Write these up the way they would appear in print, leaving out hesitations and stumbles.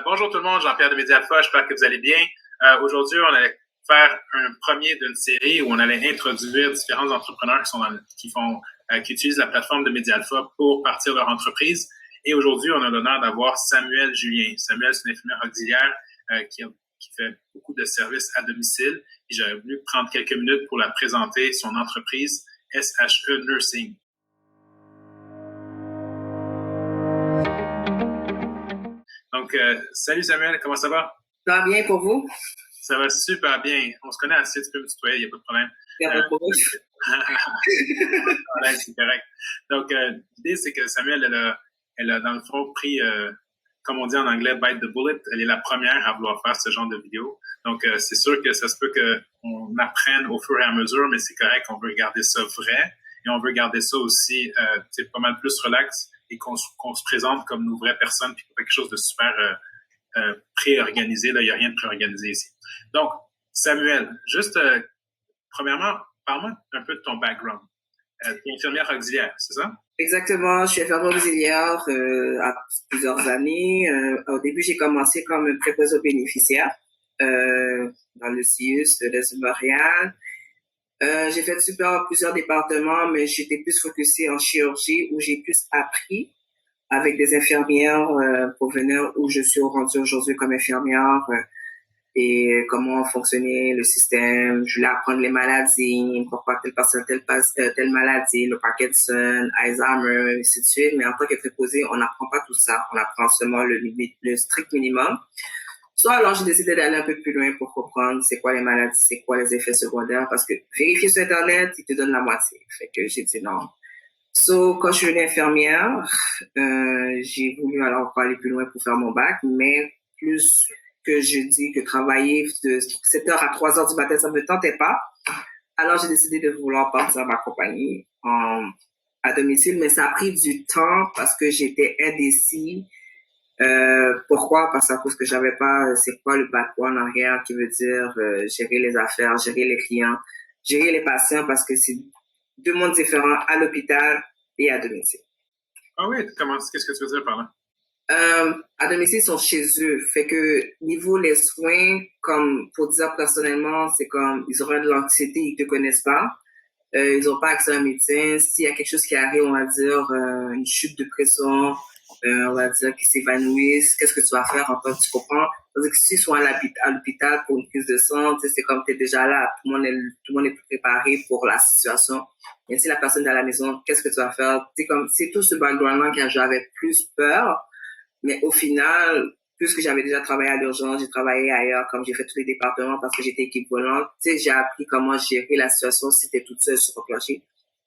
Bonjour tout le monde, Jean-Pierre de Média Alpha, j'espère que vous allez bien. Aujourd'hui, on allait faire un premier d'une série où on allait introduire différents entrepreneurs qui utilisent la plateforme de Média Alpha pour partir leur entreprise. Et aujourd'hui, on a l'honneur d'avoir Samuel Julien. Samuel, c'est une infirmière auxiliaire qui fait beaucoup de services à domicile. Et j'aurais voulu prendre quelques minutes pour la présenter, son entreprise SHE Nursing. Donc, salut Samuel, comment ça va? Ça va bien pour vous? Ça va super bien. On se connaît assez, tu peux me tutoyer, il n'y a pas de problème. Il n'y a pas de problème. Ouais, c'est correct. Donc, l'idée, c'est que Samuel, elle a dans le fond pris, comme on dit en anglais, bite the bullet. Elle est la première à vouloir faire ce genre de vidéo. Donc, c'est sûr que ça se peut qu'on apprenne au fur et à mesure, mais c'est correct, on veut garder ça vrai et on veut garder ça aussi pas mal plus relax et qu'on se présente comme nos vraies personnes puis quelque chose de super pré-organisé. Là, il n'y a rien de pré-organisé ici. Donc, Samuel, juste premièrement, parle-moi un peu de ton background. Tu es infirmière auxiliaire, c'est ça? Exactement, je suis infirmière auxiliaire à plusieurs années. Au début, j'ai commencé comme préposée aux bénéficiaires dans le CIUS de l'Est-Montréal. J'ai fait plusieurs départements, mais j'étais plus focusée en chirurgie où j'ai plus appris avec des infirmières pour venir où je suis rendue aujourd'hui comme infirmière et comment fonctionnait le système. Je voulais apprendre les maladies, pourquoi telle personne telle maladie, le Parkinson, Alzheimer, et ainsi de suite. Mais en tant que préposé, on n'apprend pas tout ça. On apprend seulement le strict minimum. Soit alors j'ai décidé d'aller un peu plus loin pour comprendre c'est quoi les maladies, c'est quoi les effets secondaires, parce que vérifier sur Internet, ils te donnent la moitié. Fait que j'ai dit non. Quand je suis devenue infirmière, j'ai voulu alors aller plus loin pour faire mon bac, mais plus que je dis que travailler de 7h à 3h du matin, ça me tentait pas. Alors, j'ai décidé de vouloir partir m'accompagner à domicile, mais ça a pris du temps parce que j'étais indécis. Pourquoi? Parce que j'avais pas, c'est quoi le background en arrière qui veut dire gérer les affaires, gérer les clients, gérer les patients parce que c'est deux mondes différents à l'hôpital et à domicile. Ah oui, qu'est-ce que tu veux dire par là? À domicile, ils sont chez eux. Fait que niveau les soins, comme pour dire personnellement, c'est comme ils auraient de l'anxiété, ils te connaissent pas. Ils n'ont pas accès à un médecin. S'il y a quelque chose qui arrive, on va dire une chute de pression, on va dire qu'ils s'évanouissent. Qu'est-ce que tu vas faire en tant que tu comprends? Parce que s'ils sont à l'hôpital pour une prise de sang, c'est comme tu es déjà là. Tout le monde est préparé pour la situation. Et si la personne est à la maison, qu'est-ce que tu vas faire? C'est tout ce background-là que j'avais plus peur. Mais au final, puisque j'avais déjà travaillé à l'urgence, j'ai travaillé ailleurs, comme j'ai fait tous les départements parce que j'étais équipe volante, j'ai appris comment gérer la situation si t'es toute seule sur le plancher.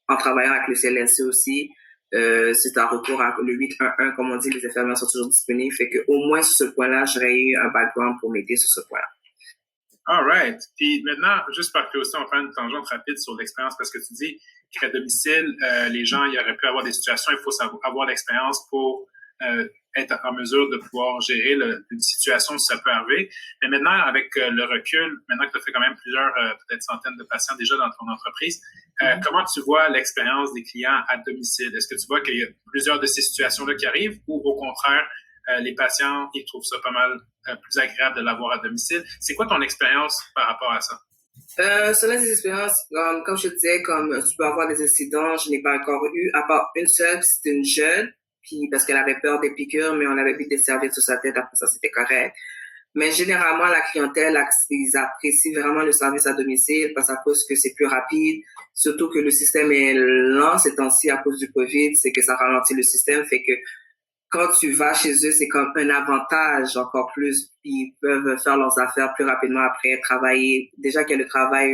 En travaillant avec le CLSC aussi, c'est un retour à le 811, comme on dit, les infirmières sont toujours disponibles. Fait que au moins sur ce point-là, j'aurais eu un background pour m'aider sur ce point-là. All right. Puis maintenant, juste par curiosité, on va faire une tangente rapide sur l'expérience parce que tu dis qu'à domicile, les gens, il y aurait pu avoir des situations, il faut avoir l'expérience pour être en mesure de pouvoir gérer une situation si ça peut arriver. Mais maintenant, avec le recul, maintenant que tu as fait quand même plusieurs, peut-être centaines de patients déjà dans ton entreprise, comment tu vois l'expérience des clients à domicile? Est-ce que tu vois qu'il y a plusieurs de ces situations-là qui arrivent ou au contraire, les patients, ils trouvent ça pas mal plus agréable de l'avoir à domicile? C'est quoi ton expérience par rapport à ça? Selon les expériences, comme je te disais, comme tu peux avoir des incidents, je n'ai pas encore eu, à part une seule, c'était une jeune, puis parce qu'elle avait peur des piqûres, mais on avait mis des serviettes sur sa tête, après ça, c'était correct. Mais généralement, la clientèle, ils apprécient vraiment le service à domicile parce à cause que c'est plus rapide, surtout que le système est lent ces temps-ci à cause du COVID, c'est que ça ralentit le système, fait que quand tu vas chez eux, c'est comme un avantage encore plus. Ils peuvent faire leurs affaires plus rapidement après, travailler. Déjà que le travail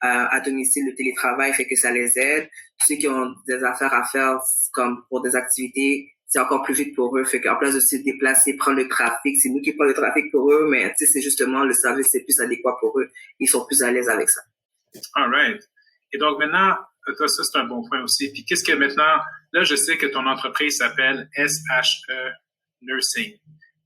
à domicile, le télétravail fait que ça les aide. Ceux qui ont des affaires à faire, comme pour des activités, c'est encore plus vite pour eux. Fait qu'en place de se déplacer, prendre le trafic, c'est nous qui prenons le trafic pour eux, mais tu sais, c'est justement le service, c'est plus adéquat pour eux. Ils sont plus à l'aise avec ça. All right. Et donc maintenant, toi, ça, c'est un bon point aussi. Puis qu'est-ce que maintenant, là, je sais que ton entreprise s'appelle SHE Nursing.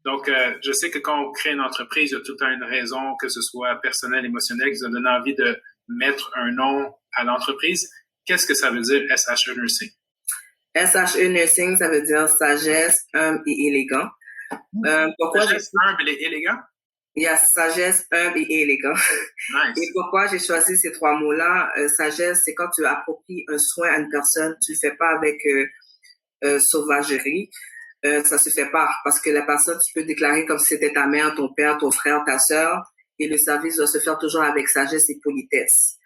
Donc, je sais que quand on crée une entreprise, il y a tout le temps une raison, que ce soit personnelle, émotionnelle, qui vous a donné envie de mettre un nom à l'entreprise. Qu'est-ce que ça veut dire SHE Nursing? SHE Nursing, ça veut dire sagesse, humble et élégant. Pourquoi Sagesse, humble et élégant? il y a sagesse, humble et élégant. Et Nice. pourquoi j'ai choisi ces trois mots-là? Sagesse, c'est quand tu appropries un soin à une personne, tu le fais pas avec sauvagerie. Ça se fait pas parce que la personne, tu peux déclarer comme si c'était ta mère, ton père, ton frère, ta sœur, et le service doit se faire toujours avec sagesse et politesse.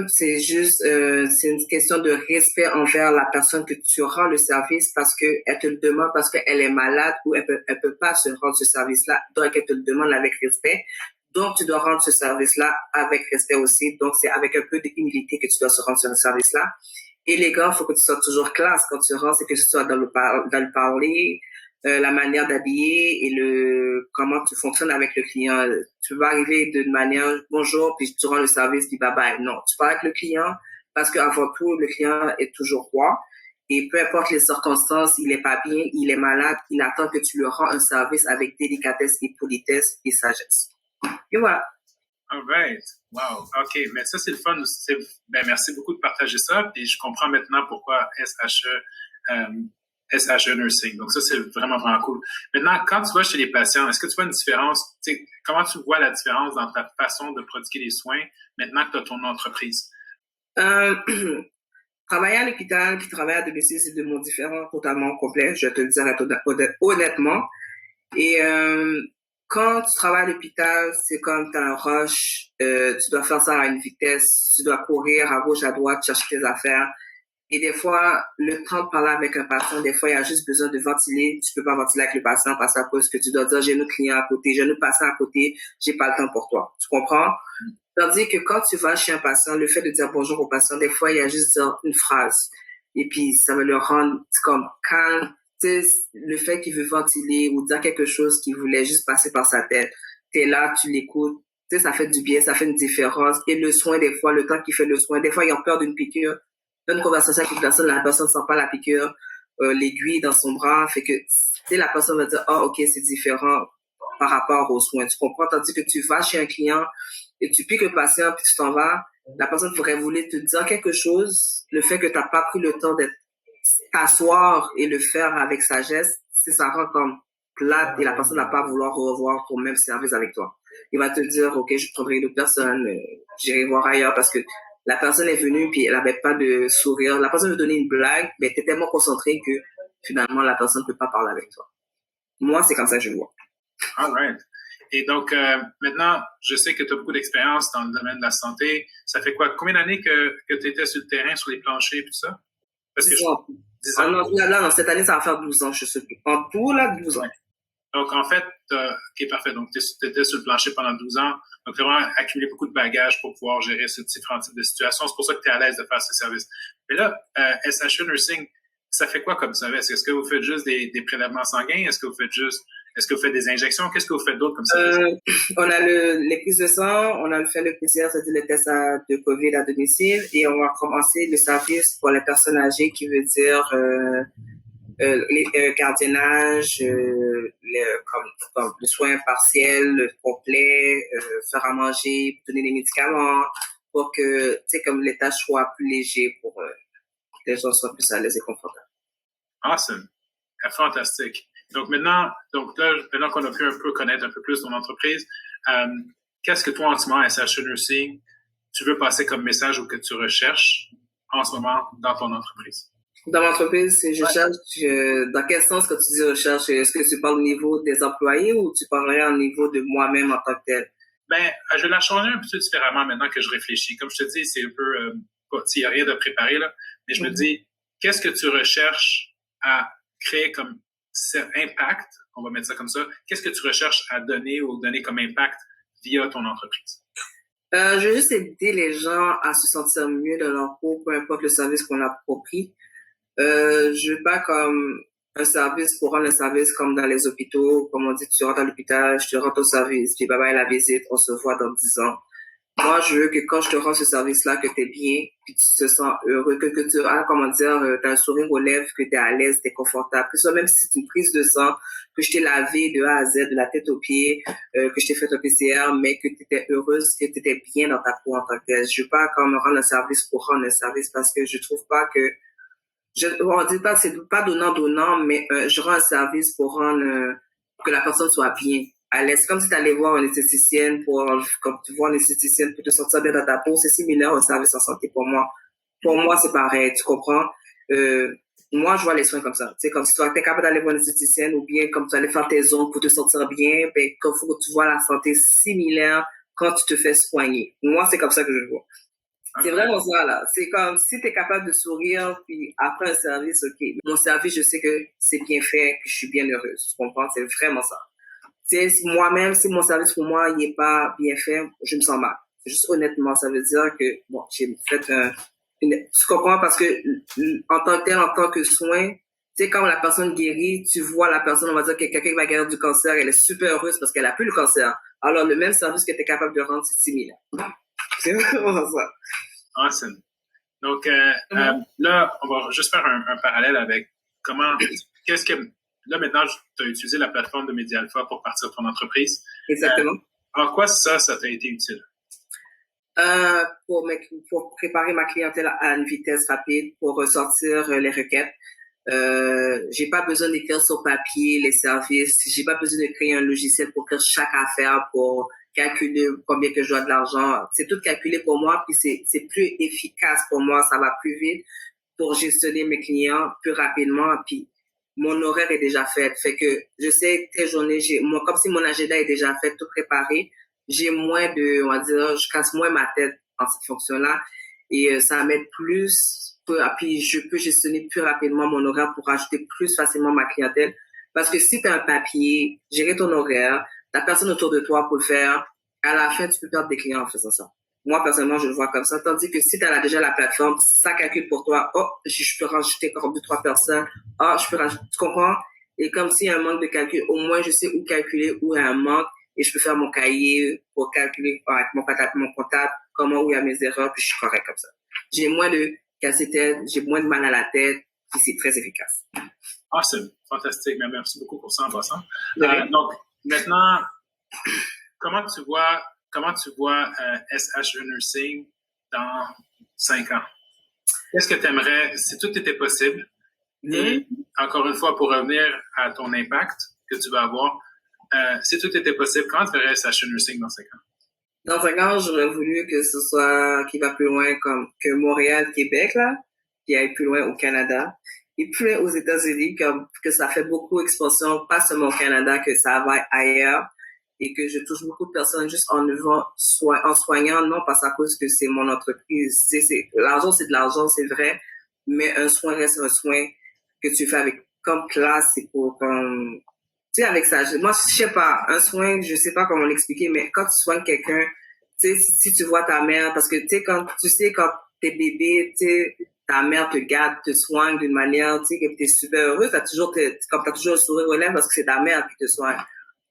C'est juste, c'est une question de respect envers la personne que tu rends le service parce que elle te le demande parce qu'elle est malade ou elle peut pas se rendre ce service-là, donc elle te le demande avec respect. Donc, tu dois rendre ce service-là avec respect aussi. Donc, c'est avec un peu d'humilité que tu dois se rendre ce service-là. Élégant, il faut que tu sois toujours classe quand tu rentres, c'est que tu sois dans le parler, la manière d'habiller et le comment tu fonctionnes avec le client. Tu vas arriver d'une manière bonjour, puis tu rends le service, puis bye bye. Non, tu parles avec le client parce qu'avant tout, le client est toujours roi. Et peu importe les circonstances, il est pas bien, il est malade, il attend que tu lui rends un service avec délicatesse et politesse et sagesse. Et voilà. All right. Wow. OK. Mais ça, c'est le fun. Ben, merci beaucoup de partager ça. Puis je comprends maintenant pourquoi SHE Nursing. Donc ça, c'est vraiment, vraiment cool. Maintenant, quand tu vas chez les patients, est-ce que tu vois une différence? Comment tu vois la différence dans ta façon de prodiguer les soins maintenant que tu as ton entreprise? Euh, Travailler à l'hôpital puis travailler à domicile, c'est deux mondes différents, totalement complets, je te le dirais honnêtement. Et quand tu travailles à l'hôpital, c'est comme t'as un rush, tu dois faire ça à une vitesse, tu dois courir à gauche, à droite, chercher tes affaires. Et des fois, le temps de parler avec un patient, des fois, il y a juste besoin de ventiler. Tu peux pas ventiler avec le patient parce qu'à cause que tu dois dire, j'ai un autre client à côté, j'ai un autre patient à côté, j'ai pas le temps pour toi. Tu comprends? Tandis que quand tu vas chez un patient, le fait de dire bonjour au patient, des fois, il y a juste dire une phrase. Et puis, ça va le rendre comme calme. Tu sais, le fait qu'il veut ventiler ou dire quelque chose qui voulait juste passer par sa tête, t'es là, tu l'écoutes. Tu sais, ça fait du bien, ça fait une différence. Et le soin, des fois, le temps qu'il fait le soin, des fois, ils ont peur d'une piqûre. Dans une conversation avec une personne, la personne ne sent pas la piqûre, l'aiguille dans son bras, fait que, tu sais, la personne va dire, oh, ok, c'est différent par rapport aux soins. Tu comprends? Tandis que tu vas chez un client et tu piques le patient puis tu t'en vas, la personne pourrait vouloir te dire quelque chose. Le fait que tu n'as pas pris le temps d'être t'asseoir et le faire avec sagesse, si ça rend comme plate et la personne n'a pas vouloir revoir ton même service avec toi. Il va te dire, ok, je prendrai une autre personne, j'irai voir ailleurs parce que la personne est venue puis elle n'avait pas de sourire. La personne veut donner une blague, mais tu es tellement concentré que finalement la personne ne peut pas parler avec toi. Moi, c'est comme ça que je vois. All right. Et donc, maintenant, je sais que tu as beaucoup d'expérience dans le domaine de la santé. Ça fait quoi? Combien d'années que tu étais sur le terrain, sur les planchers et tout ça? Parce que 10 ans. 10 ans. Non, cette année, ça va faire 12 ans, je sais plus. En tout, là, 12 ans. Ouais. Donc, en fait, OK, parfait. Donc, tu étais sur le plancher pendant 12 ans. Donc, tu as vraiment accumulé beaucoup de bagages pour pouvoir gérer ce différents types de situations. C'est pour ça que tu es à l'aise de faire ce service. Mais là, SHE Nursing, ça fait quoi comme service? Est-ce que vous faites juste des prélèvements sanguins? Est-ce que vous faites des injections? Qu'est-ce que vous faites d'autre comme service? On a les prises de sang, on a fait le PCR, c'est-à-dire le test de COVID à domicile, et on va commencer le service pour les personnes âgées, qui veut dire les gardiennage, comme le soin partiel, complet, faire à manger, donner des médicaments, pour que, tu sais, comme les tâches soient plus légères pour que les gens soient plus à l'aise et confortables. Awesome. Fantastique. Donc maintenant qu'on a pu un peu connaître un peu plus ton entreprise, qu'est-ce que toi en ce moment à SHE Nursing, tu veux passer comme message ou que tu recherches en ce moment dans ton entreprise? Dans l'entreprise, je cherche, dans quel sens quand tu dis recherche, est-ce que tu parles au niveau des employés ou tu parlerais au niveau de moi-même en tant que tel? Ben, je vais la changer un peu différemment maintenant que je réfléchis. Comme je te dis, c'est un peu, il n'y a rien de préparé, là, mais je me dis, qu'est-ce que tu recherches à créer comme impact, on va mettre ça comme ça, qu'est-ce que tu recherches à donner ou donner comme impact via ton entreprise? Je veux juste aider les gens à se sentir mieux dans leur peau, peu importe le service qu'on approprie. Je veux pas comme un service pour rendre un service comme dans les hôpitaux, comme on dit, tu rentres à l'hôpital, je te rends ton service, puis bye bye la visite, on se voit dans 10 ans. Moi, je veux que quand je te rends ce service-là, que tu es bien, puis tu te sens heureux, que tu as, comment dire, t'as un sourire aux lèvres, que tu es à l'aise, tu es confortable. Que ce soit même si c'est une prise de sang, que je t'ai lavé de A à Z, de la tête aux pieds, que je t'ai fait un PCR, mais que tu étais heureuse, que tu étais bien dans ta peau en tant que telle. Je veux pas comme rendre un service pour rendre un service parce que je trouve pas que on dit pas, c'est pas donnant, mais je rends un service pour rendre que la personne soit bien, à l'aise. Comme si tu allais voir une esthéticienne comme tu vois une esthéticienne pour te sentir bien dans ta peau, c'est similaire au service en santé pour moi. Pour moi, c'est pareil, tu comprends? Moi, je vois les soins comme ça. C'est comme si tu es capable d'aller voir une esthéticienne ou bien comme tu allais faire tes ongles pour te sentir bien, ben, il faut que tu vois la santé similaire quand tu te fais soigner. Moi, c'est comme ça que je le vois. C'est vraiment ça, là. C'est comme si tu es capable de sourire, puis après un service, OK. Mon service, je sais que c'est bien fait, que je suis bien heureuse. Tu comprends? C'est vraiment ça. C'est moi-même, si mon service pour moi, il est pas bien fait, je me sens mal. Juste honnêtement, ça veut dire que, bon, j'ai fait tu comprends? Parce que, en tant que tel, en tant que soin, tu sais, quand la personne guérit, tu vois la personne, on va dire que quelqu'un qui va guérir du cancer, elle est super heureuse parce qu'elle a plus le cancer. Alors, le même service que tu es capable de rendre, c'est similaire. C'est vraiment ça. Awesome. Donc, là, on va juste faire un parallèle avec là, maintenant, tu as utilisé la plateforme de MediaAlpha pour partir de ton entreprise. Exactement. En quoi ça t'a été utile? Pour préparer ma clientèle à une vitesse rapide, pour ressortir les requêtes. J'ai pas besoin d'écrire sur papier les services. J'ai pas besoin de créer un logiciel pour faire chaque affaire, pour calculer combien que je dois de l'argent. C'est tout calculé pour moi, puis c'est plus efficace pour moi. Ça va plus vite pour gestionner mes clients plus rapidement. Puis mon horaire est déjà fait. Fait que je sais telle journée, comme si mon agenda est déjà fait, tout préparé. J'ai moins on va dire, je casse moins ma tête en cette fonction-là. Et ça m'aide plus. Puis je peux gestionner plus rapidement mon horaire pour ajouter plus facilement ma clientèle. Parce que si tu as un papier, gérer ton horaire, t'as personne autour de toi pour le faire, à la fin, tu peux perdre des clients en faisant ça. Moi, personnellement, je le vois comme ça. Tandis que si tu as déjà la plateforme, ça calcule pour toi. Oh, je peux rajouter encore 2-3 personnes. Ah, je peux rajouter, tu comprends? Et comme s'il y a un manque de calcul, au moins, je sais où calculer, où il y a un manque, et je peux faire mon cahier pour calculer avec mon comptable, où il y a mes erreurs, puis je suis correct comme ça. J'ai moins de casse-tête, j'ai moins de mal à la tête, puis c'est très efficace. Awesome. Fantastique. Merci beaucoup pour ça en passant. Donc, maintenant, comment tu vois SH Nursing dans 5 ans? Qu'est-ce que tu aimerais, si tout était possible, et encore une fois, pour revenir à ton impact que tu vas avoir, si tout était possible, comment tu verrais SH Nursing dans 5 ans? Dans 5 ans, j'aurais voulu que ce soit, qui va plus loin que Montréal, Québec, là, qui aille plus loin au Canada, et plus loin aux États-Unis, que ça fait beaucoup d'expansion, pas seulement au Canada, que ça va ailleurs, et que je touche beaucoup de personnes juste en soignant, non pas à cause que c'est mon entreprise. L'argent, c'est de l'argent, c'est vrai, mais un soin reste un soin que tu fais avec comme classe, c'est pour comme, tu sais, avec ça, moi, je sais pas, un soin, je sais pas comment l'expliquer, mais quand tu soignes quelqu'un, tu sais, si tu vois ta mère, parce que, tu sais, quand t'es bébé, tu sais, ta mère te garde, te soigne d'une manière, tu sais, que t'es super heureuse, t'as toujours le sourire aux lèvres parce que c'est ta mère qui te soigne.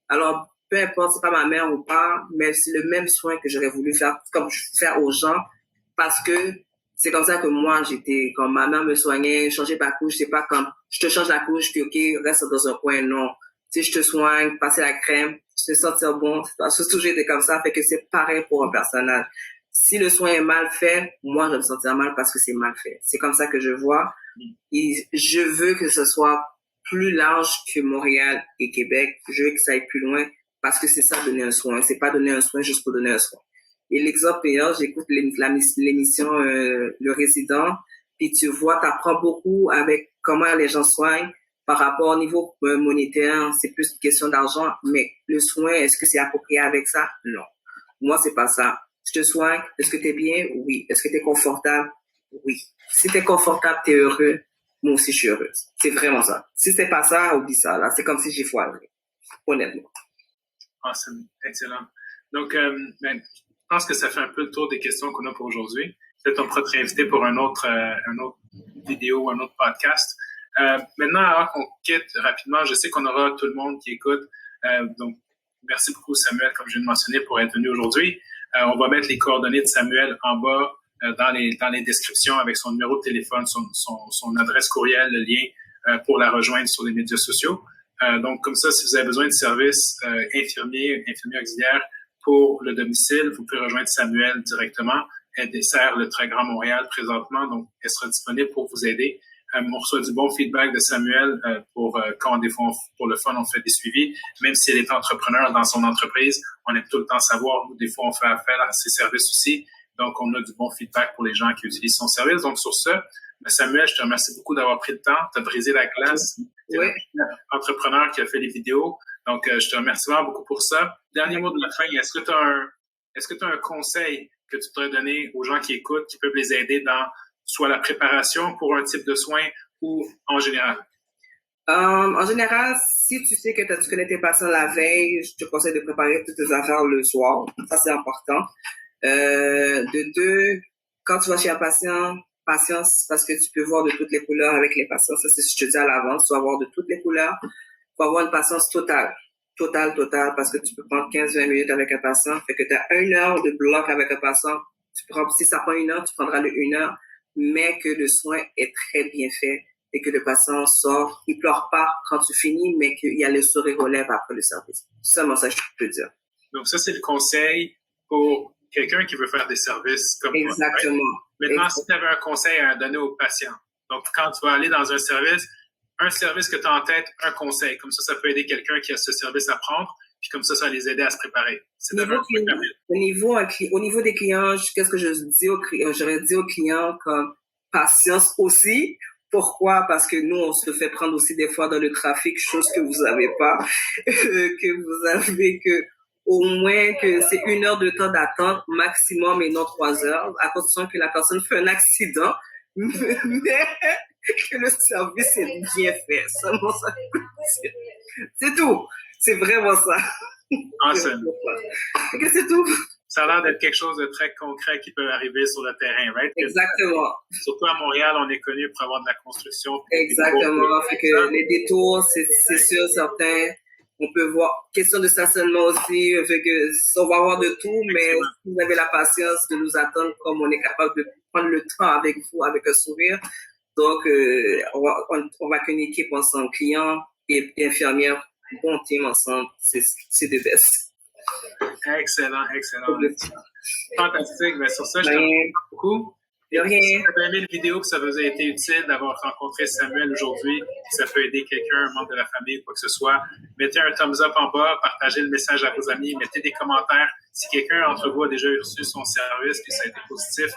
Alors, peu importe, c'est pas ma mère ou pas, mais c'est le même soin que j'aurais voulu faire, comme je fais aux gens, parce que c'est comme ça que moi, quand ma mère me soignait, changer ma couche, c'est pas comme, je te change la couche, puis ok, reste dans un coin, non. Tu sais, je te soigne, passer la crème, je te sentir bon, c'est toujours été comme ça, fait que c'est pareil pour un personnage. Si le soin est mal fait, moi, je vais me sentir mal parce que c'est mal fait. C'est comme ça que je vois. Et je veux que ce soit plus large que Montréal et Québec. Je veux que ça aille plus loin parce que c'est ça, donner un soin. C'est pas donner un soin juste pour donner un soin. Et l'exemple hier, j'écoute l'émission Le Résident, puis tu vois, t'apprends beaucoup avec comment les gens soignent par rapport au niveau monétaire. C'est plus une question d'argent, mais le soin, est-ce que c'est approprié avec ça? Non. Moi, c'est pas ça. Je te soigne. Est-ce que t'es bien? Oui. Est-ce que t'es confortable? Oui. Si t'es confortable, t'es heureux. Moi aussi, je suis heureuse. C'est vraiment ça. Si c'est pas ça, oublie ça. Là, c'est comme si j'ai foiré. Honnêtement. Awesome. Excellent. Donc, je pense que ça fait un peu le tour des questions qu'on a pour aujourd'hui. Peut-être on pourra te réinviter pour un autre vidéo, un autre podcast. Maintenant, avant qu'on quitte rapidement, je sais qu'on aura tout le monde qui écoute. Donc, merci beaucoup, Samuel, comme je viens de mentionner, pour être venu aujourd'hui. On va mettre les coordonnées de Samuel en bas dans les descriptions avec son numéro de téléphone, son adresse courriel, le lien pour la rejoindre sur les médias sociaux. Donc, comme ça, si vous avez besoin de services infirmiers auxiliaires pour le domicile, vous pouvez rejoindre Samuel directement. Elle dessert le Très Grand Montréal présentement, donc elle sera disponible pour vous aider. On reçoit du bon feedback de Samuel pour quand des fois, pour le fun, on fait des suivis. Même si elle est entrepreneur dans son entreprise, on aime tout le temps savoir. Nous, des fois, on fait appel à ses services aussi. Donc, on a du bon feedback pour les gens qui utilisent son service. Donc, sur ce, Samuel, je te remercie beaucoup d'avoir pris le temps. Tu as brisé la glace. Oui. Entrepreneur qui a fait les vidéos. Donc, je te remercie vraiment beaucoup pour ça. Dernier mot de la fin, est-ce que tu as un conseil que tu pourrais donner aux gens qui écoutent, qui peuvent les aider dans soit la préparation pour un type de soin ou en général? En général, si tu sais que tu connais tes patients la veille, je te conseille de préparer toutes tes affaires le soir. Ça, c'est important. De deux, quand tu vas chez un patient, patience, parce que tu peux voir de toutes les couleurs avec les patients. Ça, c'est ce que je te dis à l'avance. Tu vas voir de toutes les couleurs. Il faut avoir une patience totale. Totale, parce que tu peux prendre 15-20 minutes avec un patient. Fait que tu as 1 heure de bloc avec un patient. Si ça prend 1 heure, tu prendras le 1 heure, mais que le soin est très bien fait et que le patient sort. Il pleure pas quand tu finis, mais qu'il y a le sourire aux lèvres après le service. C'est seulement ça que je peux dire. Donc, ça, c'est le conseil pour quelqu'un qui veut faire des services comme Exactement. Toi. Right? Maintenant, si tu avais un conseil à donner aux patients, donc quand tu vas aller dans un service que tu as en tête, un conseil. Comme ça peut aider quelqu'un qui a ce service à prendre, puis comme ça va les aider à se préparer. Au niveau des clients, qu'est-ce que j'aurais dit aux clients comme patience aussi. Pourquoi? Parce que nous, on se fait prendre aussi des fois dans le trafic, chose que vous n'avez pas, que vous avez au moins que c'est 1 heure de temps d'attente maximum et non 3 heures, à condition que la personne fait un accident, mais que le service est bien fait. Seulement ça. C'est tout. C'est vraiment ça. Awesome. C'est tout. Ça a l'air d'être quelque chose de très concret qui peut arriver sur le terrain, right? Exactement. Surtout à Montréal, on est connu pour avoir de la construction. Exactement. Fait que les détours, c'est sûr, certains. On peut voir, question de stationnement aussi, fait que on va avoir de tout, mais si vous avez la patience de nous attendre comme on est capable de prendre le temps avec vous, avec un sourire. Donc, on va qu'une équipe ensemble, clients et infirmières, bon team ensemble, c'est the best. Excellent. Fantastique. Mais sur ça, je te remercie beaucoup. De rien. Si vous avez aimé la vidéo, que ça vous a été utile d'avoir rencontré Samuel aujourd'hui, que ça peut aider quelqu'un, un membre de la famille, quoi que ce soit, mettez un thumbs up en bas, partagez le message à vos amis, mettez des commentaires. Si quelqu'un d'entre vous a déjà reçu son service, que ça a été positif,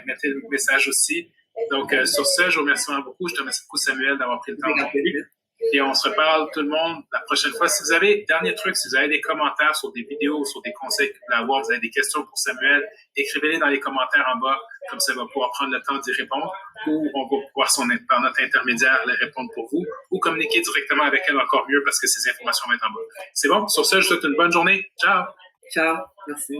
mettez le message aussi. Donc, sur ça, je vous remercie vraiment beaucoup. Je te remercie beaucoup, Samuel, d'avoir pris le temps de et on se reparle tout le monde la prochaine fois. Si vous avez, dernier truc, si vous avez des commentaires sur des vidéos, sur des conseils que vous voulez avoir, vous avez des questions pour Samuel, écrivez-les dans les commentaires en bas, comme ça, va pouvoir prendre le temps d'y répondre, ou on va pouvoir, par notre intermédiaire, les répondre pour vous, ou communiquer directement avec elle encore mieux parce que ces informations vont être en bas. C'est bon? Sur ça, je vous souhaite une bonne journée. Ciao! Ciao. Merci.